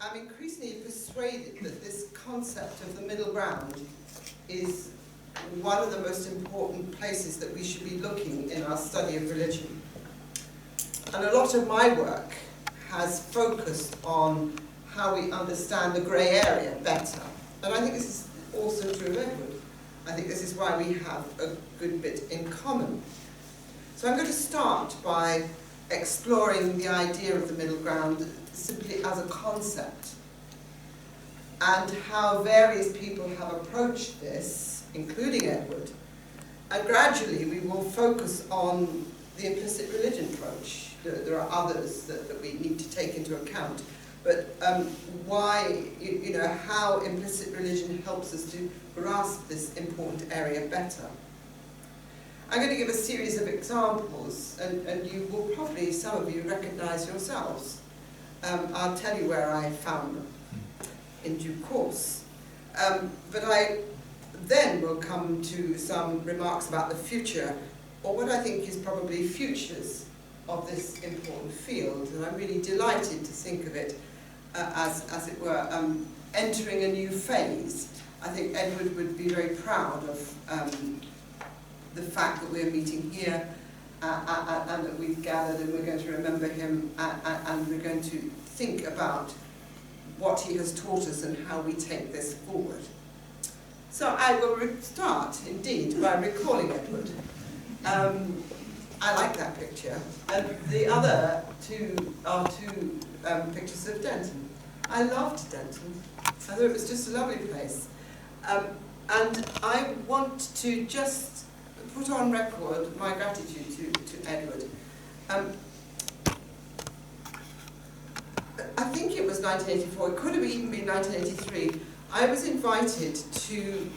I'm increasingly persuaded that this concept of the middle ground is one of the most important places that we should be looking in our study of religion. And a lot of my work has focused on how we understand the grey area better. And I think this is also true of Edward. I think this is why we have a good bit in common. So I'm going to start by exploring the idea of the middle ground simply as a concept, and how various people have approached this, including Edward. And gradually we will focus on the implicit religion approach. There are others that we need to take into account. But why, how implicit religion helps us to grasp this important area better. I'm going to give a series of examples, and you will probably, some of you, recognize yourselves. I'll tell you where I found them in due course. But I then will come to some remarks about the future, or what I think is probably futures of this important field. And I'm really delighted to think of it as it were, entering a new phase. I think Edward would be very proud of the fact that we're meeting here and that we've gathered and we're going to remember him and we're going to think about what he has taught us and how we take this forward. So I will start, indeed, by recalling Edward. I like that picture. And the other two are two pictures of Denton. I loved Denton. I thought it was just a lovely place. And I want to just put on record my gratitude to Edward. I think it was 1984, it could have even been 1983. I was invited to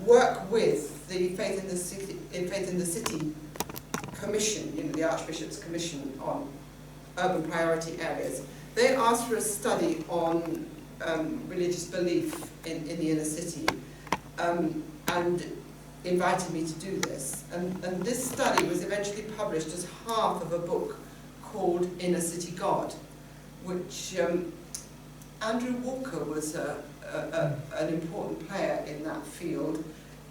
work with the Faith in the City Commission, the Archbishop's Commission on Urban Priority Areas. They asked for a study on religious belief in the inner city, and invited me to do this. And this study was eventually published as half of a book called Inner City God, which Andrew Walker was an important player in that field.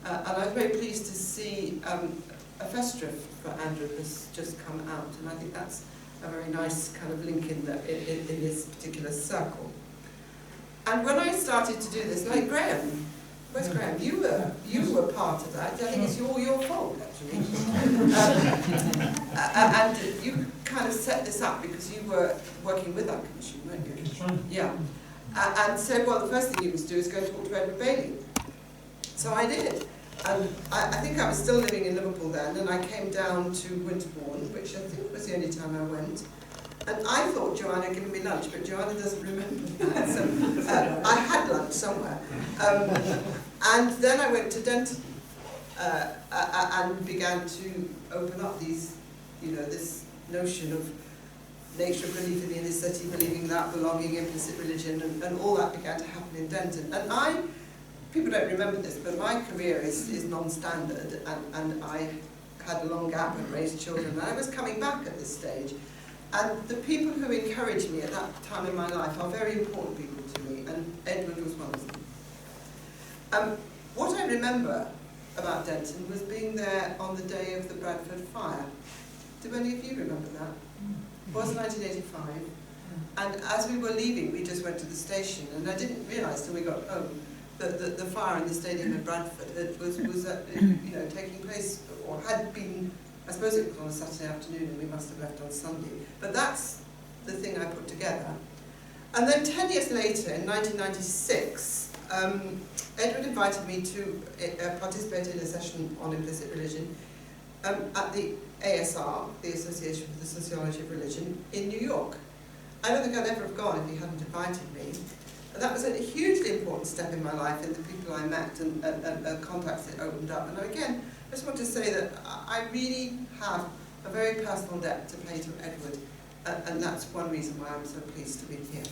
And I was very pleased to see a festival for Andrew has just come out, and I think that's a very nice kind of link in this particular circle. And when I started to do this, like Graham, where's Graham? You were part of that. I think it's all your fault, actually. And you kind of set this up because you were working with our commission, weren't you? That's right. Yeah. And said, well, the first thing you must do is go and talk to Edward Bailey. So I did. And I think I was still living in Liverpool then, and I came down to Winterbourne, which I think was the only time I went. And I thought Joanna had given me lunch, but Joanna doesn't remember that. So I had lunch somewhere. And then I went to Denton and began to open up these, this notion of nature of belief in the inner city, believing that, belonging, implicit religion, and all that began to happen in Denton. And people don't remember this, but my career is non-standard, and I had a long gap and raised children, and I was coming back at this stage. And the people who encouraged me at that time in my life are very important people to me, and Edward was one of them. What I remember about Denton was being there on the day of the Bradford fire. Do any of you remember that? It was 1985, and as we were leaving, we just went to the station, and I didn't realise till we got home that the fire in the stadium in Bradford was taking place, or had been. I suppose it was on a Saturday afternoon, and we must have left on Sunday. But that's the thing I put together. And then 10 years later, in 1996, Edward invited me to participate in a session on implicit religion at the ASR, the Association for the Sociology of Religion, in New York. I don't think I'd ever have gone if he hadn't invited me. And that was a hugely important step in my life, in the people I met and contacts that opened up. And again, I just want to say that I really have a very personal debt to pay to Edward, and that's one reason why I'm so pleased to be here.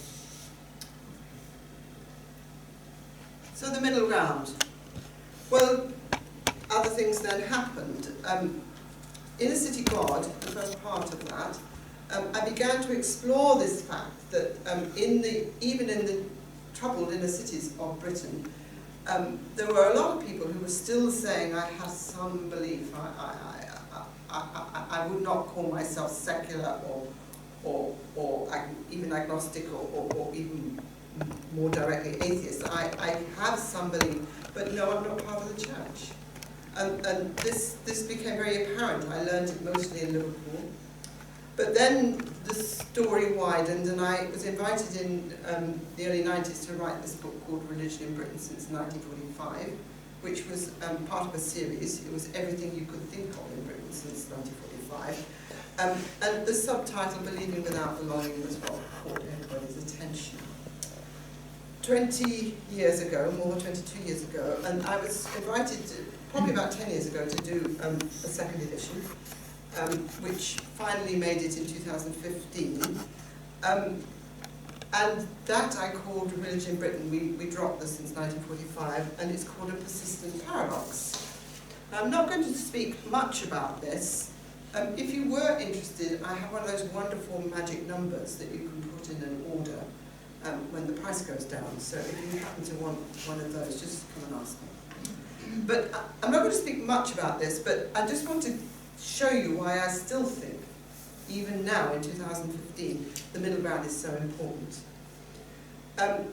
So the middle ground. Well, other things then happened. Inner City God, the first part of that, I began to explore this fact that even in the troubled inner cities of Britain, there were a lot of people who were still saying, I have some belief, I would not call myself secular or even agnostic or even more directly atheist. I have some belief, but no, I'm not part of the church. And this became very apparent. I learned it mostly in Liverpool. But then the story widened, and I was invited in the early 90s to write this book called Religion in Britain since 1945, which was part of a series. It was everything you could think of in Britain since 1945. And the subtitle, Believing Without Belonging, was what caught everybody's attention. 20 years ago, more than 22 years ago, and I was invited, probably about 10 years ago, to do a second edition, which finally made it in 2015. And that I called Religion in Britain. We dropped this since 1945, and it's called A Persistent Paradox. Now, I'm not going to speak much about this. If you were interested, I have one of those wonderful magic numbers that you can put in an order when the price goes down. So if you happen to want one of those, just come and ask me. But I'm not going to speak much about this, but I just want to show you why I still think, even now in 2015, the middle ground is so important. I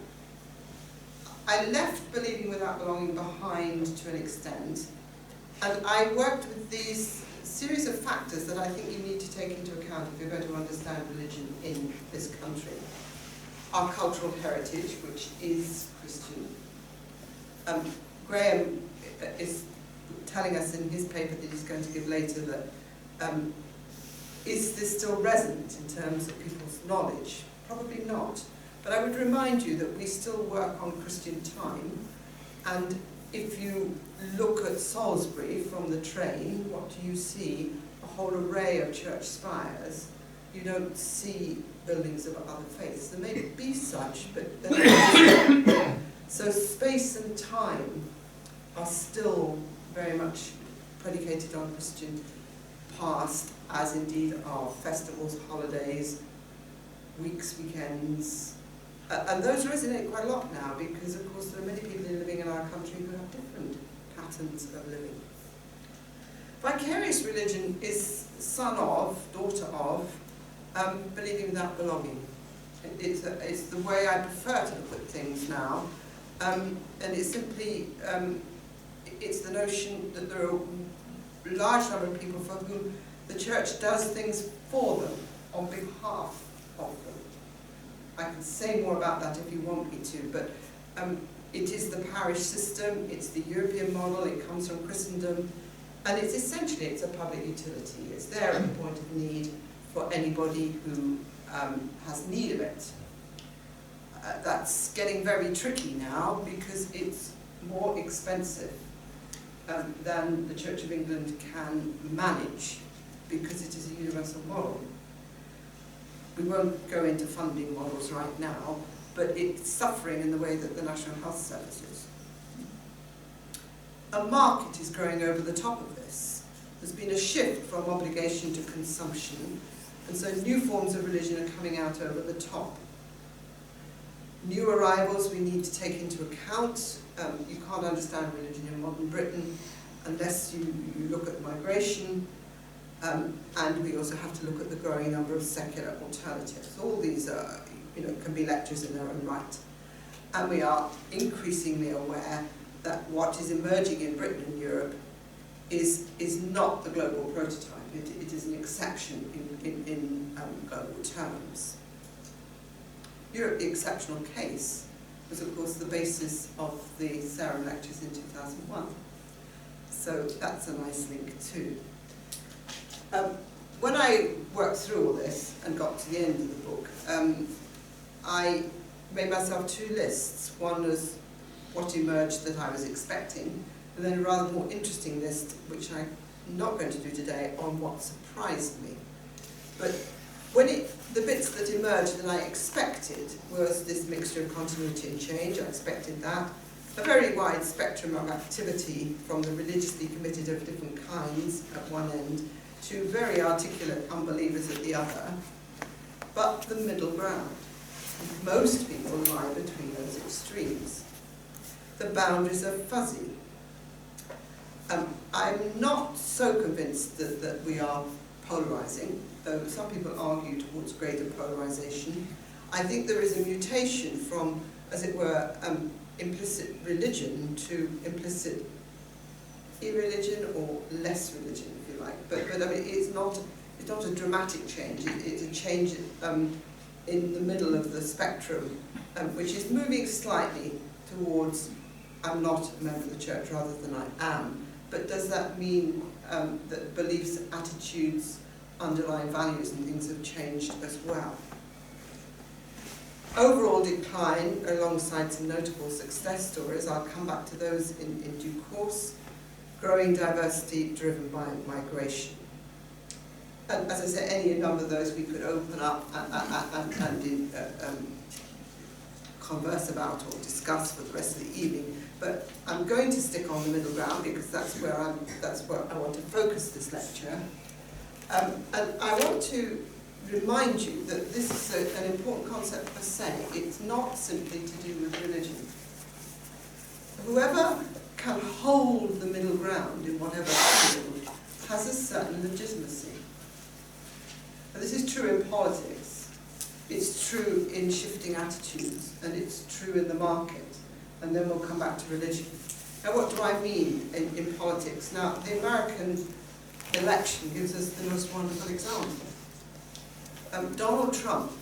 left Believing Without Belonging behind to an extent, and I worked with these series of factors that I think you need to take into account if you're going to understand religion in this country. Our cultural heritage, which is Christian. Graham is telling us in his paper that he's going to give later that is this still resonant in terms of people's knowledge? Probably not. But I would remind you that we still work on Christian time, and if you look at Salisbury from the train, what do you see? A whole array of church spires. You don't see buildings of other faiths. There may be such, but they're not. So space and time are still very much predicated on Christian past, as indeed are festivals, holidays, weeks, weekends. And those resonate quite a lot now because, of course, there are many people living in our country who have different patterns of living. Vicarious religion is son of, daughter of, believing without belonging. It's the way I prefer to look at things now. And it's simply, it's the notion that there are a large number of people for whom the church does things for them, on behalf of them. I can say more about that if you want me to, but it is the parish system, it's the European model, it comes from Christendom, and it's essentially, it's a public utility. It's there at the point of need for anybody who has need of it. That's getting very tricky now because it's more expensive than the Church of England can manage because it is a universal model. We won't go into funding models right now, but it's suffering in the way that the National Health Service is. A market is growing over the top of this. There's been a shift from obligation to consumption, and so new forms of religion are coming out over the top. New arrivals we need to take into account. You can't understand religion in modern Britain unless you look at migration, and we also have to look at the growing number of secular alternatives. All these are, can be lectures in their own right. And we are increasingly aware that what is emerging in Britain and Europe is not the global prototype. It is an exception in global terms. Europe, the exceptional case, was of course the basis of the Sarum lectures in 2001. So that's a nice link too. When I worked through all this and got to the end of the book, I made myself two lists. One was what emerged that I was expecting, and then a rather more interesting list, which I'm not going to do today, on what surprised me. But when the bits that emerged that I expected was this mixture of continuity and change. I expected that. A very wide spectrum of activity from the religiously committed of different kinds at one end to very articulate unbelievers at the other. the middle ground. Most people lie between those extremes. The boundaries are fuzzy. I'm not so convinced that we are polarising, though some people argue towards greater polarisation. I think there is a mutation from, as it were, implicit religion to implicit irreligion or less religion, if you like. But I mean, it's not a dramatic change. It's a change in the middle of the spectrum, which is moving slightly towards I'm not a member of the church rather than I am. But does that mean that beliefs, attitudes, underlying values and things have changed as well? Overall decline, alongside some notable success stories, I'll come back to those in due course. Growing diversity driven by migration. And as I say, any number of those we could open up and converse about or discuss for the rest of the evening. But I'm going to stick on the middle ground because that's where I want to focus this lecture. And I want to remind you that this is an important concept per se. It's not simply to do with religion. Whoever can hold the middle ground in whatever field has a certain legitimacy. And this is true in politics, it's true in shifting attitudes, and it's true in the market. And then we'll come back to religion. Now, what do I mean in politics? Now, the American election gives us the most wonderful example. Donald Trump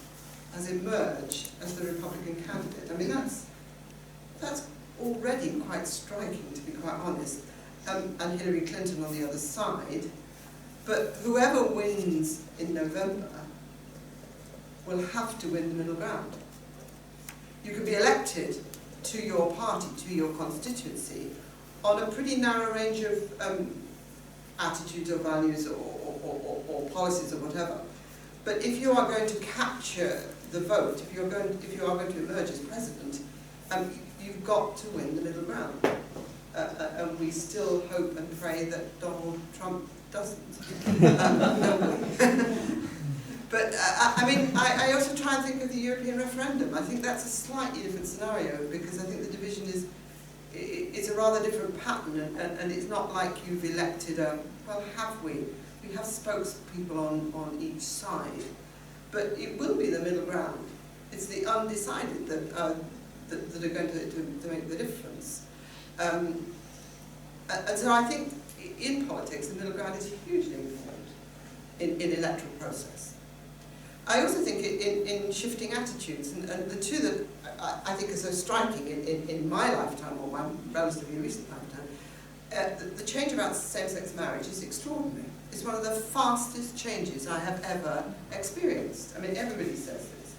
has emerged as the Republican candidate. I mean, that's already quite striking, to be quite honest, and Hillary Clinton on the other side. But whoever wins in November will have to win the middle ground. You can be elected to your party, to your constituency, on a pretty narrow range of attitudes or values or policies or whatever. But if you are going to capture the vote, if you are going to emerge as president, you've got to win the middle ground. And we still hope and pray that Donald Trump doesn't. But I mean, I also try and think of the European referendum. I think that's a slightly different scenario because I think the division it's a rather different pattern, and it's not like you've elected well, have we? We have spokespeople on each side, but it will be the middle ground. It's the undecided that are going to make the difference. And so I think in politics, the middle ground is hugely important in electoral process. I also think in shifting attitudes, and the two that I think are so striking in my lifetime, or my relatively recent lifetime, the change about same-sex marriage is extraordinary. It's one of the fastest changes I have ever experienced. I mean, everybody says this.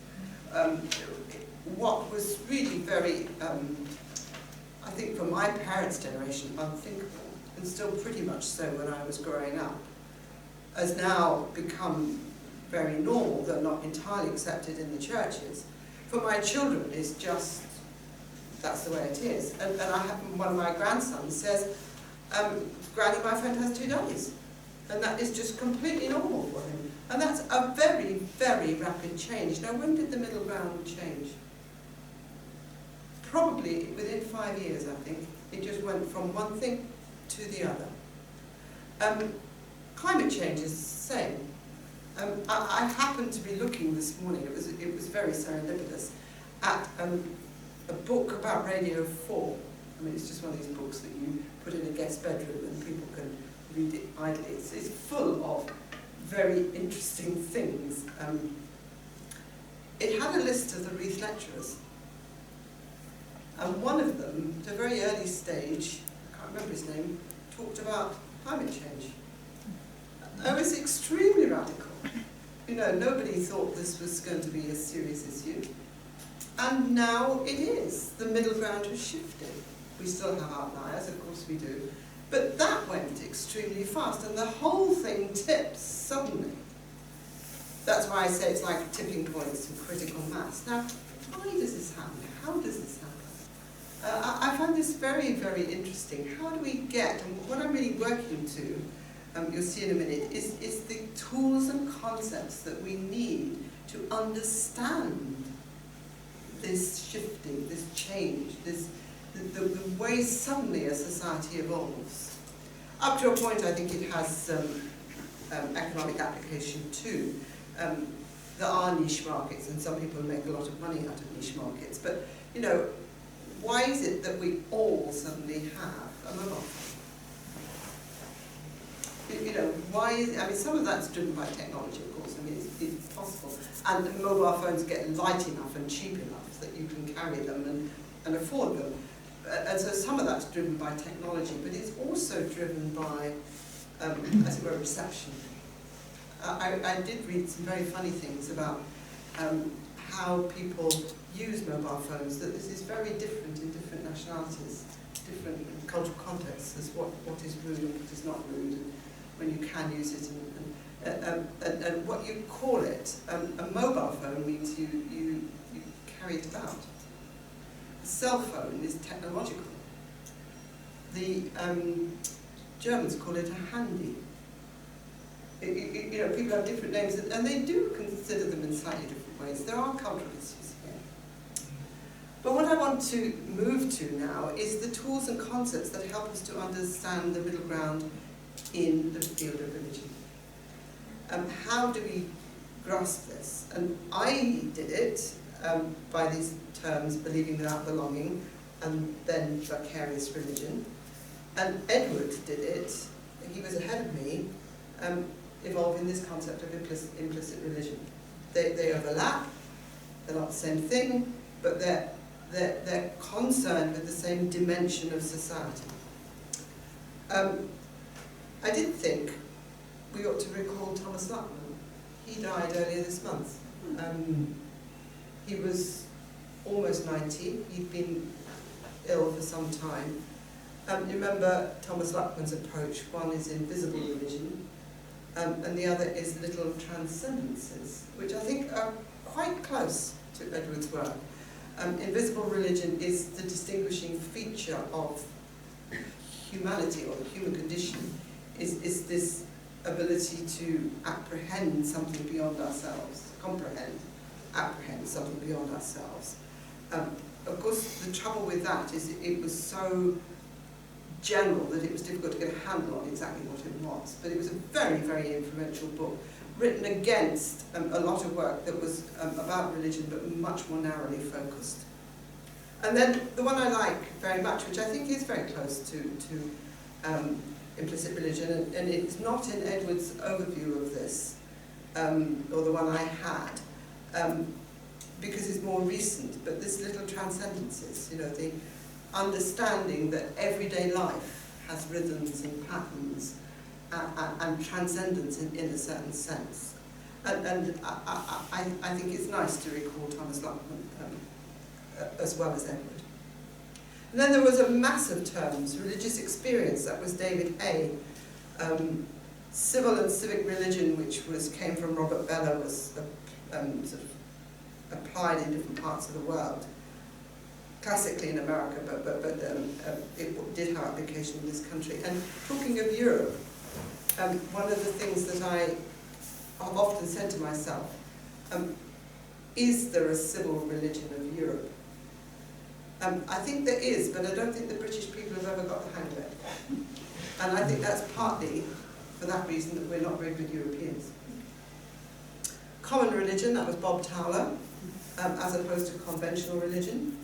What was really very, I think for my parents' generation, unthinkable, and still pretty much so when I was growing up, has now become very normal, though not entirely accepted in the churches. For my children, it's just, that's the way it is. And I have, one of my grandsons says, Granny, my friend has 2 daddies. And that is just completely normal for him. And that's a very, very rapid change. Now, when did the middle ground change? Probably within 5 years, I think. It just went from one thing to the other. Climate change is the same. I happened to be looking this morning, it was very serendipitous, at a book about Radio 4. I mean, it's just one of these books that you put in a guest bedroom and people can read it idly. It's full of very interesting things. It had a list of the Reith lecturers. And one of them, at a very early stage, I can't remember his name, talked about climate change. It was extremely radical. You know, nobody thought this was going to be a serious issue. And now it is. The middle ground has shifted. We still have outliers, of course we do. But that went extremely fast, and the whole thing tips suddenly. That's why I say it's like tipping points to critical mass. Now, why does this happen? How does this happen? I find this very, very interesting. How do we get, and what I'm really working to, you'll see in a minute, is the tools and concepts that we need to understand this shifting, this change, the way suddenly a society evolves. Up to a point, I think it has some economic application too. There are niche markets, and some people make a lot of money out of niche markets. But, you know, why is it that we all suddenly have a mobile phone? You know, why is, I mean, some of that's driven by technology, of course. I mean, it's possible. And mobile phones get light enough and cheap enough that you can carry them and afford them. And so some of that's driven by technology, but it's also driven by, as it were, reception. I did read some very funny things about how people use mobile phones, that this is very different in different nationalities, different cultural contexts, as what is rude and what is not rude, and when you can use it, and what you call it. A mobile phone means you carry it about. A cell phone is technological. The Germans call it a handy. You know, people have different names, and they do consider them in slightly different ways. There are cultural issues here. But what I want to move to now is the tools and concepts that help us to understand the middle ground in the field of religion. How do we grasp this? And I did it by these terms, believing without belonging, and then vicarious religion. And Edward did it, he was ahead of me, evolving this concept of implicit religion. They overlap, they're not the same thing, but they're concerned with the same dimension of society. I did think we ought to recall Thomas Luckman. He died earlier this month. He was almost 90, he'd been ill for some time. You remember Thomas Luckman's approach. One is invisible religion, and the other is little transcendences, which I think are quite close to Edward's work. Invisible religion is the distinguishing feature of humanity, or the human condition, is this ability to apprehend something beyond ourselves, apprehend something beyond ourselves. Of course, the trouble with that is it was so general that it was difficult to get a handle on exactly what it was. But it was a very, very influential book, written against a lot of work that was about religion, but much more narrowly focused. And then the one I like very much, which I think is very close to implicit religion, and it's not in Edward's overview of this, or the one I had, because it's more recent, but this little transcendences, you know, the understanding that everyday life has rhythms and patterns and transcendence in a certain sense. And I think it's nice to recall Thomas Luckman as well as Edward. And then there was a mass of terms, religious experience, that was David Hay. Civil and civic religion, which came from Robert Bellah, was sort of applied in different parts of the world. Classically in America, but it did have application in this country. And talking of Europe, one of the things that I have often said to myself, is there a civil religion of Europe? I think there is, but I don't think the British people have ever got the hang of it. And I think that's partly for that reason that we're not very good Europeans. Common religion, that was Bob Towler, as opposed to conventional religion.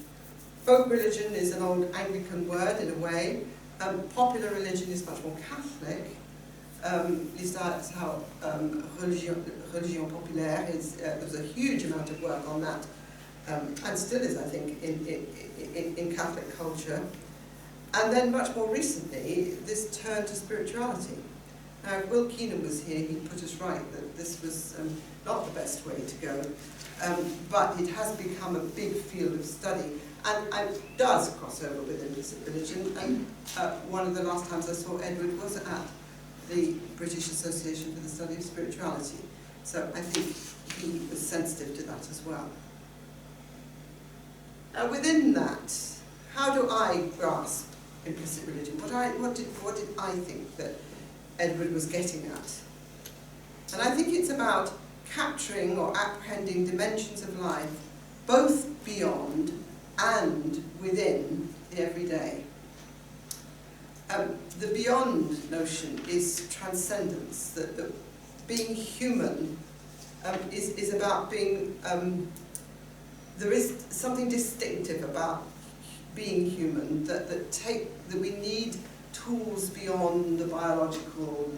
Folk religion is an old Anglican word in a way. Popular religion is much more Catholic. At least that's how religion populaire is. There's a huge amount of work on that, and still is, I think, in Catholic culture. And then much more recently, this turn to spirituality. Now, if Will Keenan was here, he'd put us right that this was not the best way to go, but it has become a big field of study. And does cross over with implicit religion. And one of the last times I saw Edward was at the British Association for the Study of Spirituality. So I think he was sensitive to that as well. Now within that, how do I grasp implicit religion? What did I think that Edward was getting at? And I think it's about capturing or apprehending dimensions of life, both beyond and within the everyday. The beyond notion is transcendence, that being human is about being, there is something distinctive about being human, that we need tools beyond the biological,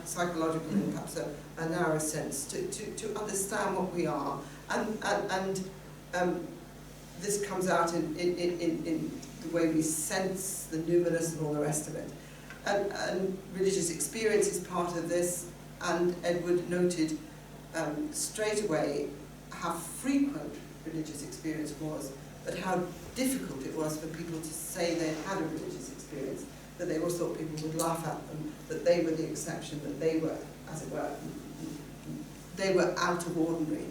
psychological, and perhaps a narrow sense to understand what we are. And this comes out in the way we sense the numinous and all the rest of it. And religious experience is part of this, and Edward noted straight away how frequent religious experience was, but how difficult it was for people to say they had a religious experience, that they always thought people would laugh at them, that they were the exception, that they were, as it were, they were out of ordinary.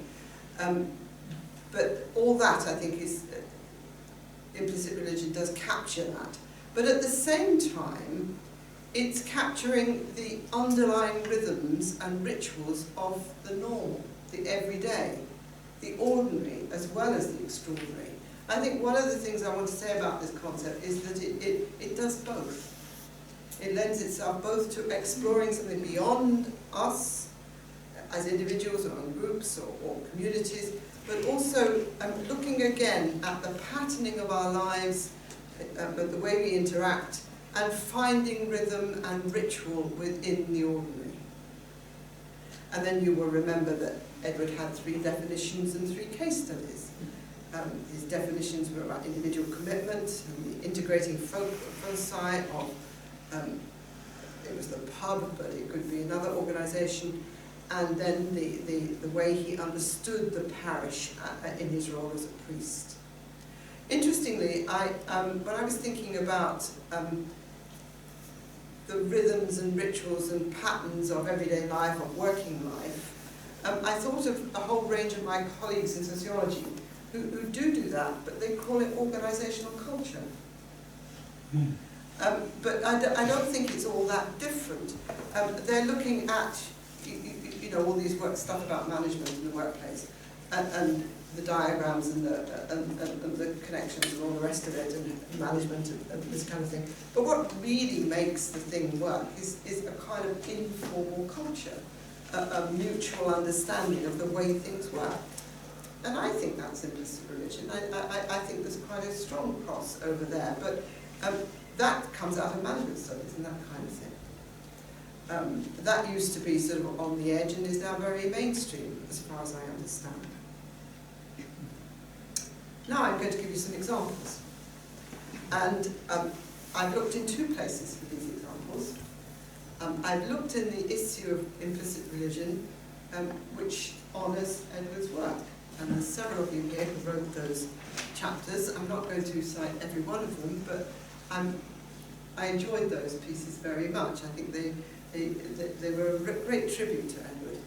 But all that, I think, is implicit religion does capture that. But at the same time, it's capturing the underlying rhythms and rituals of the normal, the everyday, the ordinary as well as the extraordinary. I think one of the things I want to say about this concept is that it does both. It lends itself both to exploring something beyond us as individuals or in groups or communities, but also looking again at the patterning of our lives, the way we interact, and finding rhythm and ritual within the ordinary. And then you will remember that Edward had 3 definitions and 3 case studies. His definitions were about individual commitment, and the integrating foci of, it was the pub, but it could be another organisation, and then the way he understood the parish in his role as a priest. Interestingly, when I was thinking about the rhythms and rituals and patterns of everyday life, of working life, I thought of a whole range of my colleagues in sociology who do that, but they call it organisational culture. But I don't think it's all that different. They're looking at, you know, all these stuff about management in the workplace, and the diagrams and the connections and all the rest of it, and management and this kind of thing. But what really makes the thing work is a kind of informal culture, a mutual understanding of the way things work. And I think that's implicit religion. I think there's quite a strong cross over there, but that comes out of management studies and that kind of thing. That used to be sort of on the edge and is now very mainstream, as far as I understand. Now I'm going to give you some examples. And I've looked in 2 places for these examples. I've looked in the issue of implicit religion, which honours Edward's work. And there's several of you here who wrote those chapters. I'm not going to cite every one of them, but I enjoyed those pieces very much. I think they were a great tribute to Edward.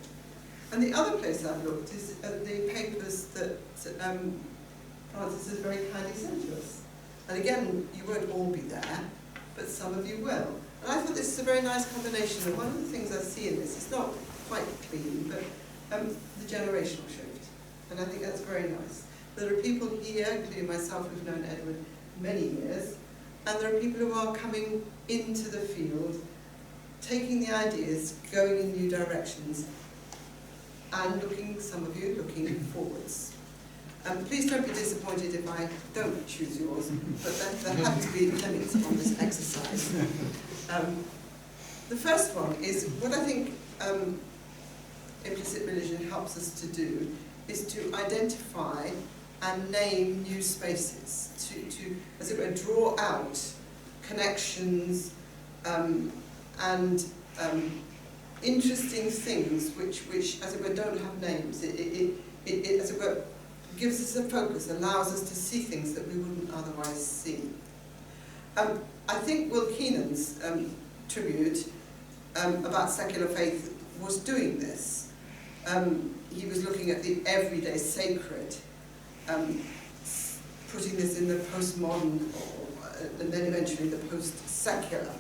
And the other place I've looked is at the papers that Francis has very kindly sent to us. And again, you won't all be there, but some of you will. And I thought this is a very nice combination. And one of the things I see in this, it's not quite clean, but the generational shift. And I think that's very nice. There are people here, including myself, who've known Edward many years, and there are people who are coming into the field, taking the ideas, going in new directions, and some of you, looking forwards. Please don't be disappointed if I don't choose yours, but there have to be limits on this exercise. The first one is, what I think implicit religion helps us to do is to identify and name new spaces, to as it were, draw out connections and interesting things which, as it were, don't have names. It as it were, gives us a focus, allows us to see things that we wouldn't otherwise see. I think Will Keenan's tribute about secular faith was doing this. He was looking at the everyday sacred, putting this in the postmodern, and then eventually the post-secular.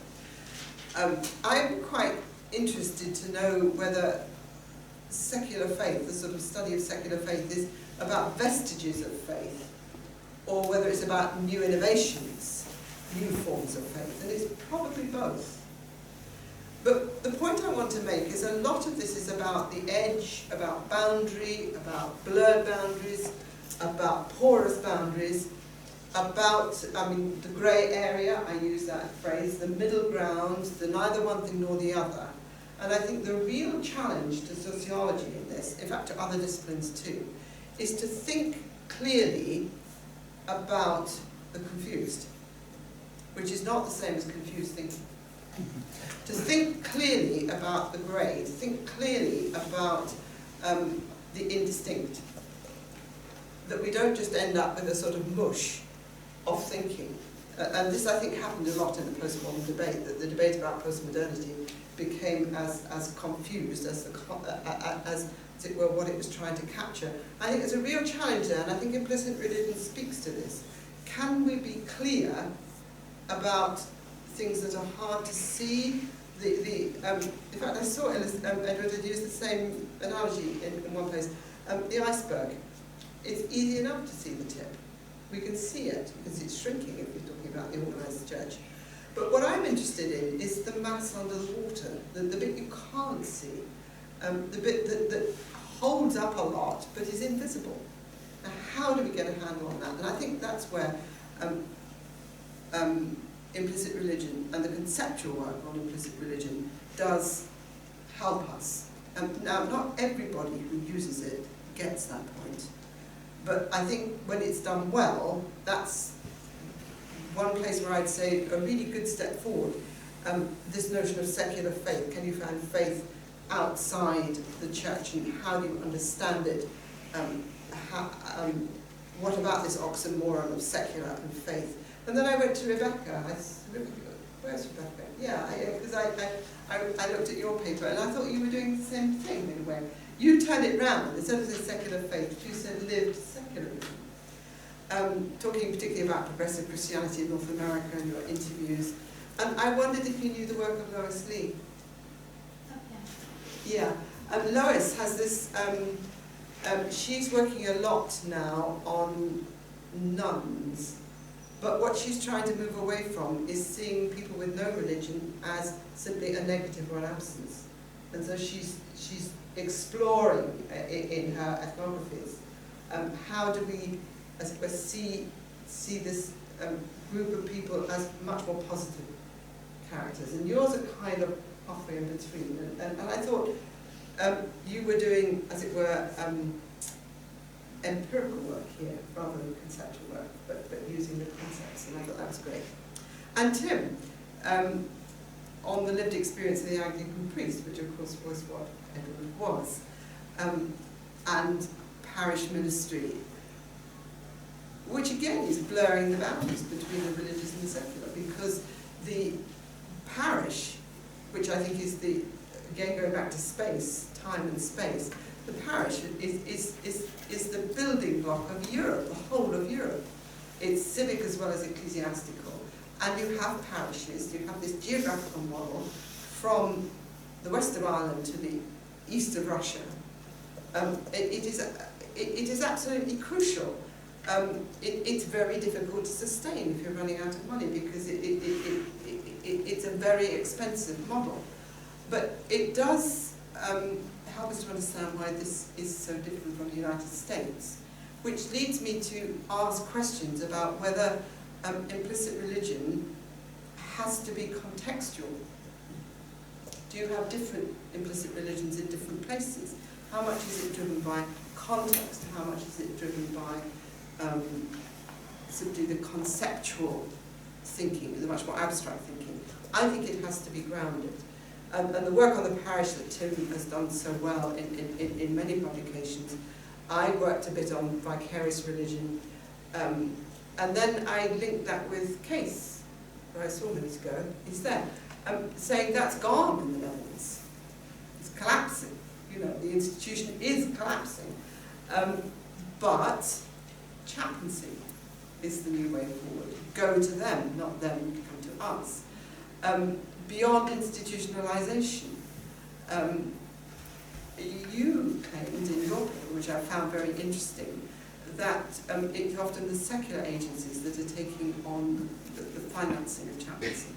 I'm quite interested to know whether secular faith, the sort of study of secular faith, is about vestiges of faith, or whether it's about new innovations, new forms of faith, and it's probably both. But the point I want to make is a lot of this is about the edge, about boundary, about blurred boundaries, about porous boundaries, about, the grey area, I use that phrase, the middle ground, the neither one thing nor the other. And I think the real challenge to sociology in this, in fact to other disciplines too, is to think clearly about the confused, which is not the same as confused thinking. To think clearly about the grey, to think clearly about the indistinct, that we don't just end up with a sort of mush of thinking. And this, I think, happened a lot in the postmodern debate, that the debate about postmodernity became as confused as it were what it was trying to capture. I think there's a real challenge there, and I think implicit religion speaks to this. Can we be clear about things that are hard to see? In fact, I saw Edward had used the same analogy in one place. The iceberg. It's easy enough to see the tip. We can see it because it's shrinking if you're talking about the organised church. But what I'm interested in is the mass under the water, the bit you can't see, the bit that holds up a lot but is invisible. Now, how do we get a handle on that? And I think that's where implicit religion and the conceptual work on implicit religion does help us. Now, not everybody who uses it gets that point, but I think when it's done well, that's one place where I'd say a really good step forward. This notion of secular faith, can you find faith outside the church, and how do you understand it? What about this oxymoron of secular and faith? And then I went to Rebecca. Where's Rebecca? Yeah, because I looked at your paper and I thought you were doing the same thing in a way. You turned it round. Instead of saying secular faith, you said lived secularism. Talking particularly about progressive Christianity in North America in your interviews. And I wondered if you knew the work of Lois Lee. Okay. Yeah. Lois has this, she's working a lot now on nuns. But what she's trying to move away from is seeing people with no religion as simply a negative or an absence. And so she's exploring in her ethnographies how do we, as it were, see this group of people as much more positive characters. And yours are kind of halfway in between. And I thought you were doing, as it were, empirical work here rather than conceptual work, but using the concepts, and I thought that was great. And Tim, on the lived experience of the Anglican priest, which of course was what Edward was, and parish ministry, which again is blurring the boundaries between the religious and the secular, because the parish, which I think is the, again going back to space, time and space, the parish is the building block of Europe, the whole of Europe. It's civic as well as ecclesiastical. And you have parishes, you have this geographical model from the west of Ireland to the east of Russia. It is absolutely crucial. It's very difficult to sustain if you're running out of money, because it's a very expensive model. But it does help us to understand why this is so different from the United States, which leads me to ask questions about whether implicit religion has to be contextual. Do you have different implicit religions in different places? How much is it driven by context? How much is it driven by simply the conceptual thinking, the much more abstract thinking? I think it has to be grounded. And the work on the parish that Tim has done so well in many publications, I worked a bit on vicarious religion, and then I linked that with Case, who I saw minutes ago. He's there, saying that's gone in the Netherlands. It's collapsing. You know, the institution is collapsing. But chaplaincy is the new way forward. Go to them, not them come to us. Beyond institutionalization. you claimed in your paper, which I found very interesting, that it's often the secular agencies that are taking on the financing of chaplaincy.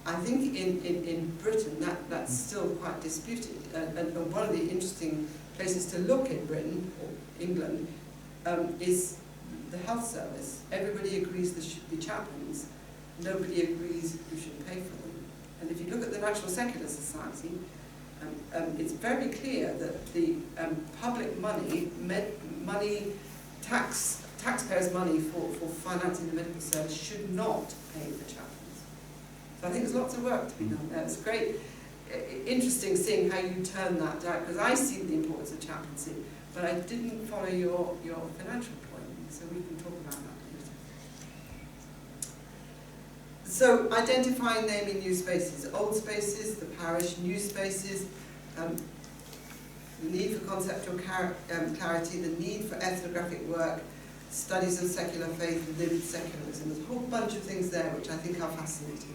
I think in Britain that's still quite disputed, and one of the interesting places to look in Britain, or England, is the health service. Everybody agrees there should be chaplains, nobody agrees who should pay for them. And if you look at the National Secular Society, it's very clear that the public taxpayers' money for financing the medical service should not pay for chaplains. So I think there's lots of work to be done there. It's great, interesting seeing how you turn that out, because I see the importance of chaplaincy, but I didn't follow your financial point, so we can talk about that later. So identifying, naming new spaces, old spaces, the parish, new spaces, the need for conceptual clarity, the need for ethnographic work, studies of secular faith, lived secularism. There's a whole bunch of things there which I think are fascinating.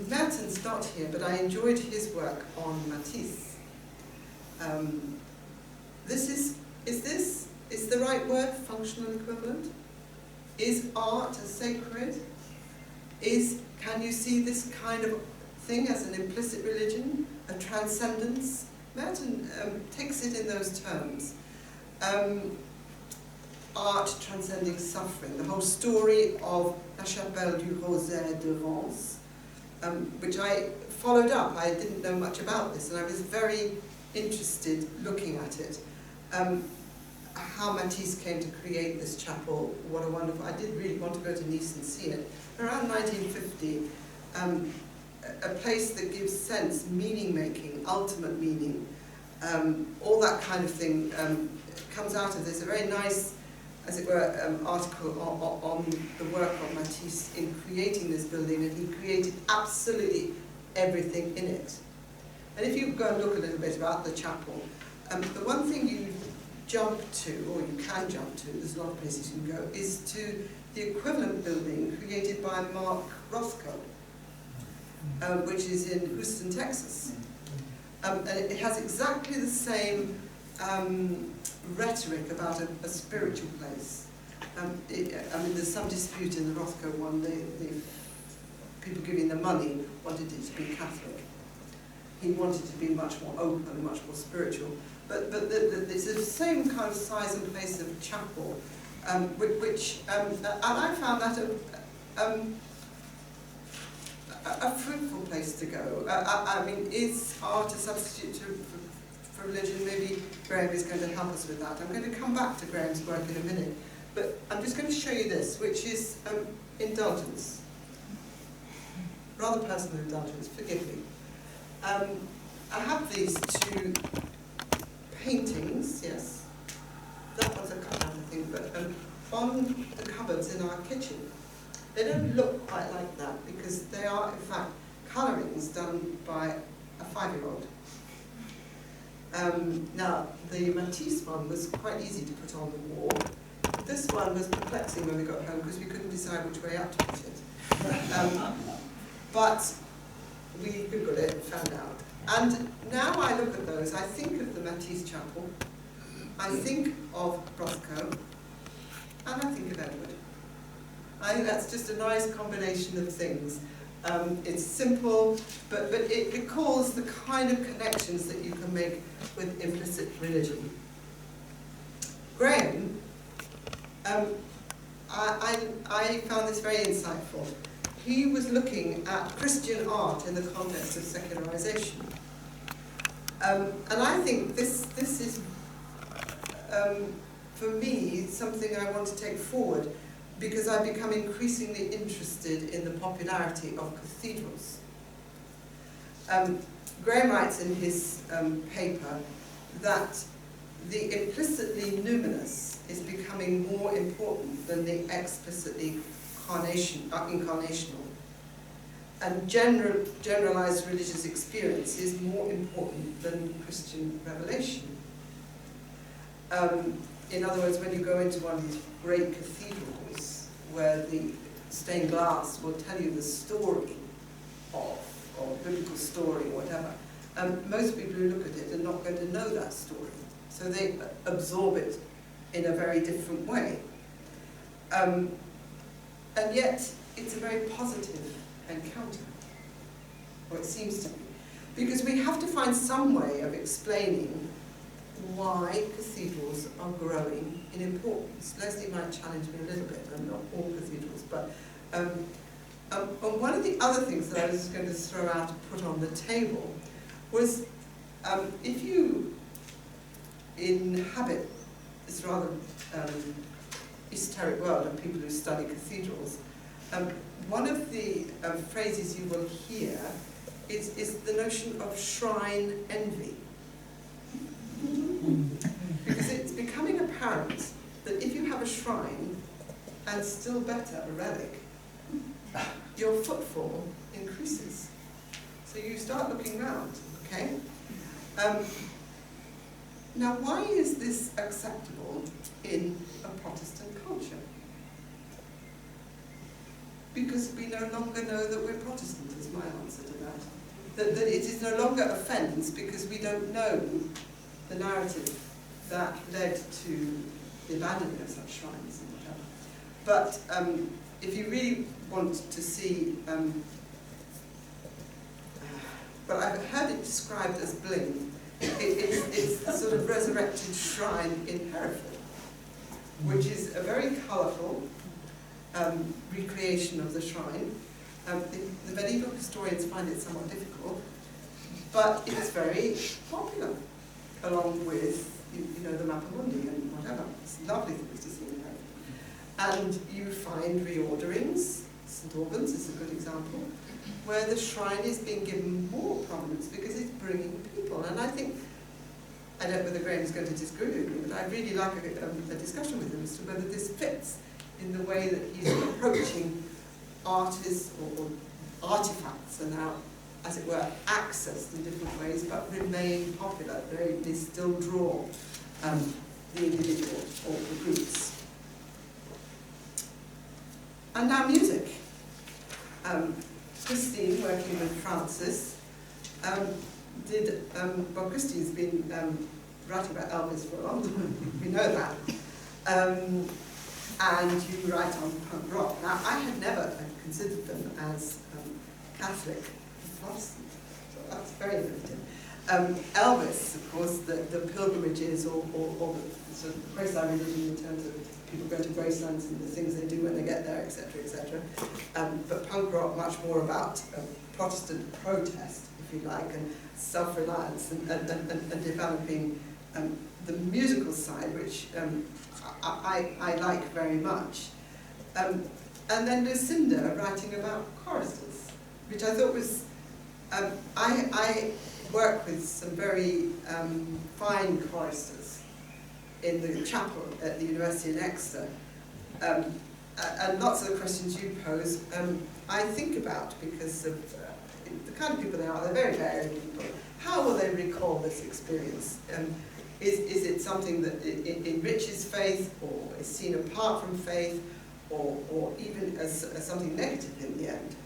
Merton's not here, but I enjoyed his work on Matisse. Is the right word functional equivalent? Is art a sacred? Can you see this kind of thing as an implicit religion, a transcendence? Merton takes it in those terms. Art transcending suffering, the whole story of La Chapelle du Rosaire de Vence, which I followed up. I didn't know much about this, and I was very interested looking at it. How Matisse came to create this chapel, what a wonderful... I did really want to go to Nice and see it. Around 1950, a place that gives sense, meaning-making, ultimate meaning, all that kind of thing comes out of this. A very nice, as it were, article on the work of Matisse in creating this building, and he created absolutely everything in it. And if you go and look a little bit about the chapel, the one thing you jump to, or you can jump to, there's a lot of places you can go, is to the equivalent building created by Mark Rothko, which is in Houston, Texas. And it has exactly the same rhetoric about a spiritual place. I mean, there's some dispute in the Rothko one. The people giving the money wanted it to be Catholic. He wanted it to be much more open, much more spiritual. But it's the same kind of size and place of chapel, and I found that a fruitful place to go. I mean, is art a substitute for religion? Maybe Graham is going to help us with that. I'm going to come back to Graham's work in a minute, but I'm just going to show you this, which is indulgence. Rather personal indulgence, forgive me. I have these two paintings, yes. That was a cutout, I think, but on the cupboards in our kitchen. They don't look quite like that because they are, in fact, colourings done by a 5-year-old. Now, the Matisse one was quite easy to put on the wall. This one was perplexing when we got home because we couldn't decide which way up to put it. But we Googled it and found out. And now I look at those, I think of the Matisse Chapel, I think of Rothko, and I think of Edward. I think that's just a nice combination of things. It's simple, but it recalls the kind of connections that you can make with implicit religion. Graham, I found this very insightful. He was looking at Christian art in the context of secularization. And I think this is, for me, something I want to take forward because I've become increasingly interested in the popularity of cathedrals. Graham writes in his paper that the implicitly numinous is becoming more important than the explicitly incarnational. And generalized religious experience is more important than Christian revelation. In other words, when you go into one of these great cathedrals where the stained glass will tell you the story of or biblical story or whatever, most people who look at it are not going to know that story. So they absorb it in a very different way. And yet, it's a very positive encounter, or it seems to be. Because we have to find some way of explaining why cathedrals are growing in importance. Leslie might challenge me a little bit, and not all cathedrals, but and one of the other things that I was going to throw out and put on the table was if you inhabit this rather esoteric world of people who study cathedrals, one of the phrases you will hear is the notion of shrine envy. Because it's becoming apparent that if you have a shrine, and still better, a relic, your footfall increases. So you start looking round, okay? Now, why is this acceptable in a Protestant culture? Because we no longer know that we're Protestant, is my answer to that. That it is no longer offence because we don't know the narrative that led to the abandoning of such shrines and whatever. But if you really want to see, well, I've heard it described as bling. It's the sort of resurrected shrine in Hereford, which is a very colourful recreation of the shrine. The medieval historians find it somewhat difficult, but it's very popular, along with the Mappamundi and whatever. It's lovely things to see in Hereford. And you find reorderings. St Albans is a good example, where the shrine is being given more prominence because it's bringing people. And I think, I don't know whether Graham is going to disagree with me, but I'd really like a discussion with him as to whether this fits in the way that he's approaching artists or artifacts are now, as it were, accessed in different ways, but remain popular. They still draw the individual or the groups. And now music. Christine, working with Francis, well, Christine's been writing about Elvis for a long time, we know that. And you write on punk rock. Now, I had never considered them as Catholic Protestant, so that's very limited. Elvis, of course, the pilgrimages or the sort of Graceland religion in terms of people going to Gracelands and the things they do when they get there, etc., etc. But punk rock, much more about Protestant protest, if you like, and self-reliance and developing the musical side, which I like very much. And then Lucinda writing about choristers, which I thought was, I work with some very fine choristers in the chapel at the University in Exeter. And lots of the questions you pose, I think about because of the kind of people they are. They're very varied people. How will they recall this experience? Is it something that enriches faith, or is seen apart from faith, or even as something negative in the end?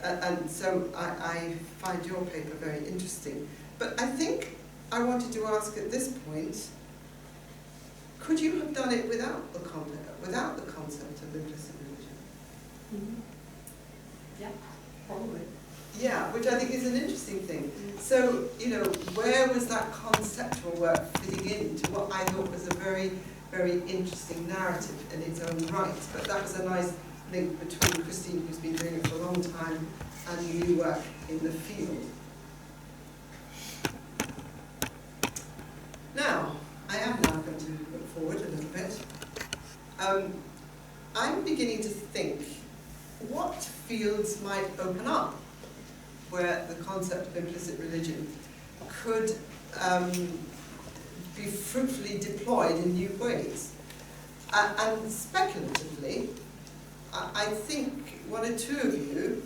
And so I find your paper very interesting. But I think I wanted to ask at this point, could you have done it without the concept of implicit religion? Mm-hmm. Yeah, probably. Yeah, which I think is an interesting thing. So, where was that conceptual work fitting into what I thought was a very, very interesting narrative in its own right? But that was a nice link between Christine, who's been doing it for a long time, and new work in the field. Now, I am now going to look forward a little bit. I'm beginning to think what fields might open up where the concept of implicit religion could be fruitfully deployed in new ways. And speculatively, I think one or two of you,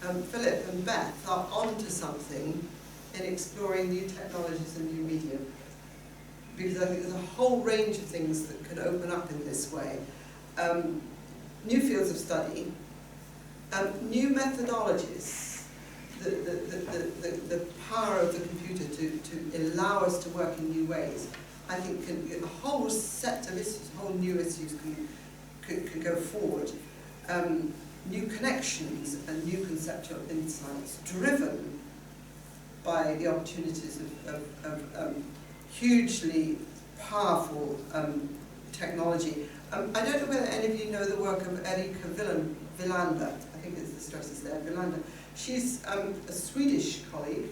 Philip and Beth, are onto something in exploring new technologies and new media. Because I think there's a whole range of things that can open up in this way. New fields of study, new methodologies the power of the computer to allow us to work in new ways, I think a whole set of issues, whole new issues can go forward. New connections and new conceptual insights driven by the opportunities of hugely powerful technology. I don't know whether any of you know the work of Erika Villander. I think it's the stress is there, Villander. She's a Swedish colleague.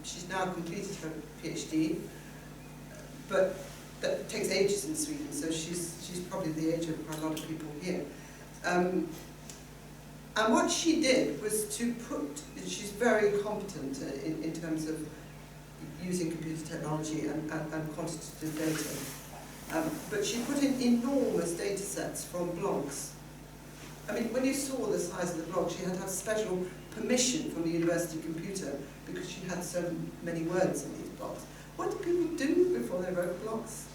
She's now completed her PhD, but that takes ages in Sweden, so she's probably the age of quite a lot of people here. And what she did was to put, she's very competent in terms of using computer technology and quantitative data. But she put in enormous data sets from blogs. I mean, when you saw the size of the blog, she had to have special permission from the university computer because she had so many words in these blogs. What do people do before they wrote blogs?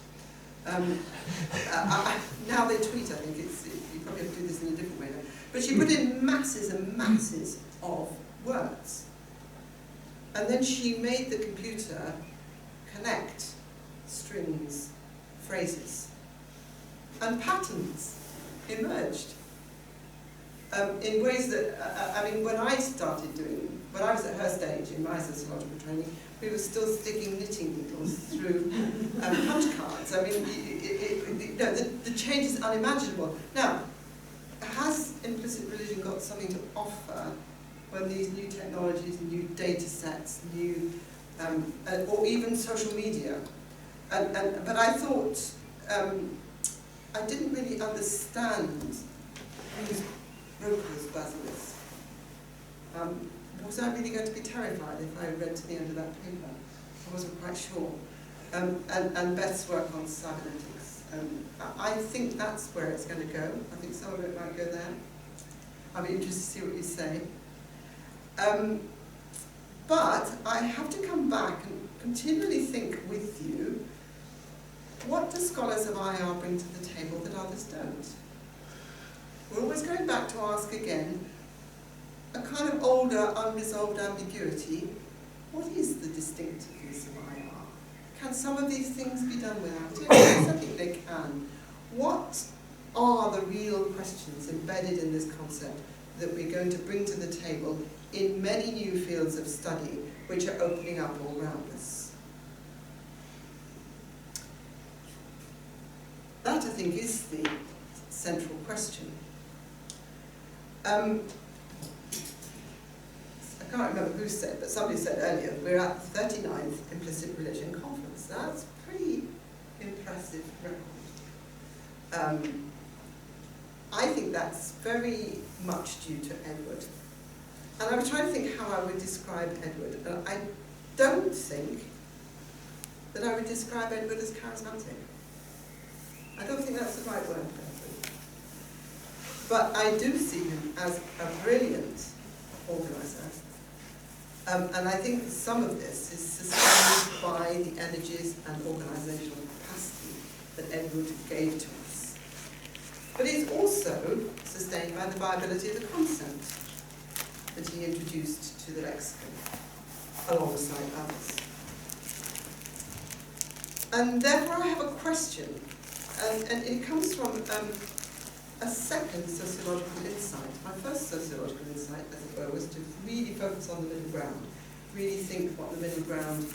Now they tweet, I think. You probably have to do this in a different way now. But she put in masses and masses of words. And then she made the computer connect strings, phrases, and patterns emerged. In ways that, I mean, when I started doing, when I was at her stage in my sociological training, we were still sticking knitting needles through punch cards. I mean, the change is unimaginable. Now, has implicit religion got something to offer when these new technologies, new data sets, new, or even social media? But I thought, I didn't really understand whose vocals Basilisk. Was I really going to be terrified if I read to the end of that paper? I wasn't quite sure. And Beth's work on cybernetics. I think that's where it's going to go. I think some of it might go there. I'll be interested to see what you say. But I have to come back and continually think with you, what do scholars of IR bring to the table that others don't? We're always going back to ask again, a kind of older, unresolved ambiguity. What is the distinctiveness of IR? Can some of these things be done without it? Yes, I think they can. What are the real questions embedded in this concept that we're going to bring to the table in many new fields of study which are opening up all around us? That, I think, is the central question. I can't remember who said, but somebody said earlier, we're at the 39th Implicit Religion Conference. That's a pretty impressive record. I think that's very much due to Edward. And I was trying to think how I would describe Edward. And I don't think that I would describe Edward as charismatic. I don't think that's the right word for Edward. But I do see him as a brilliant organizer. And I think some of this is sustained by the energies and organizational capacity that Edward gave to us. But it's also sustained by the viability of the concept that he introduced to the lexicon, alongside others. And therefore I have a question, and it comes from a second sociological insight. My first sociological insight, as it were, was to really focus on the middle ground, really think what the middle ground,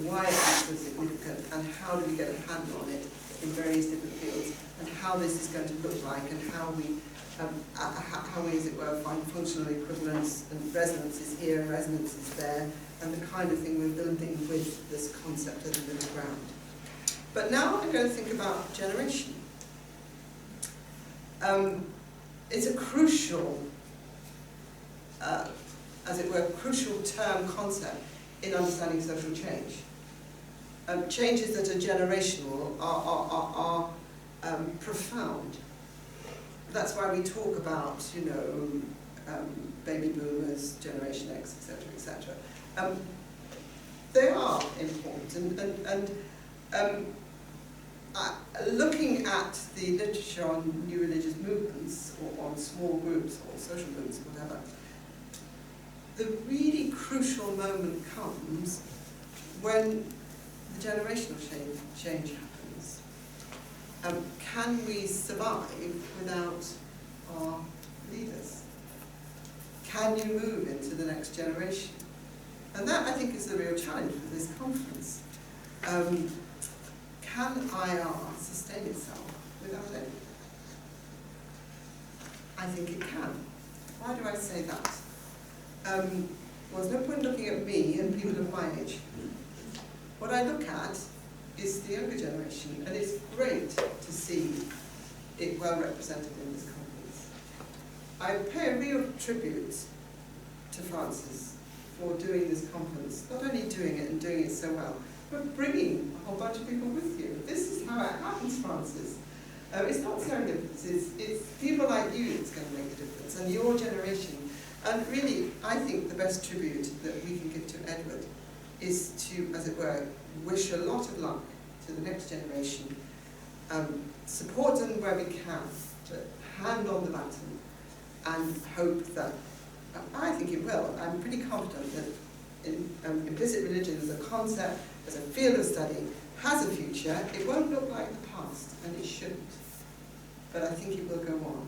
why it is so significant, and how do we get a handle on it in various different fields, and how this is going to look like, and how we, as it were, find functional equivalence and resonances here, resonances there, and the kind of thing we're building with this concept of the middle ground. But now I'm going to think about generation. It's a crucial, as it were, crucial term concept in understanding social change. Changes that are generational are profound. That's why we talk about, baby boomers, Generation X, etc., etc. They are important, and looking at the literature on new religious movements, or on small groups, or social movements, or whatever, the really crucial moment comes when the generational change happens. Can we survive without our leaders? Can you move into the next generation? And that, I think, is the real challenge for this conference. Can IR sustain itself without it? I think it can. Why do I say that? Well, there's no point looking at me and people of my age. What I look at is the younger generation, and it's great to see it well represented in this conference. I pay a real tribute to Francis for doing this conference, not only doing it and doing it so well, but bringing a whole bunch of people with you. This is how it happens, Francis. It's not serendipitous, it's people like you that's going to make a difference, and your generation. And really, I think the best tribute that we can give to Edward is to, as it were, wish a lot of luck to the next generation, support them where we can, but hand on the baton, and hope that, I think it will. I'm pretty confident that implicit religion as a concept, as a field of study, has a future. It won't look like the past, and it shouldn't. But I think it will go on.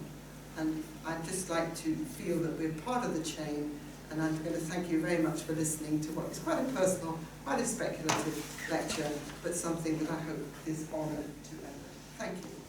And I'd just like to feel that we're part of the chain, and I'm going to thank you very much for listening to what is quite a personal, quite a speculative lecture, but something that I hope is honour to Edward. Thank you.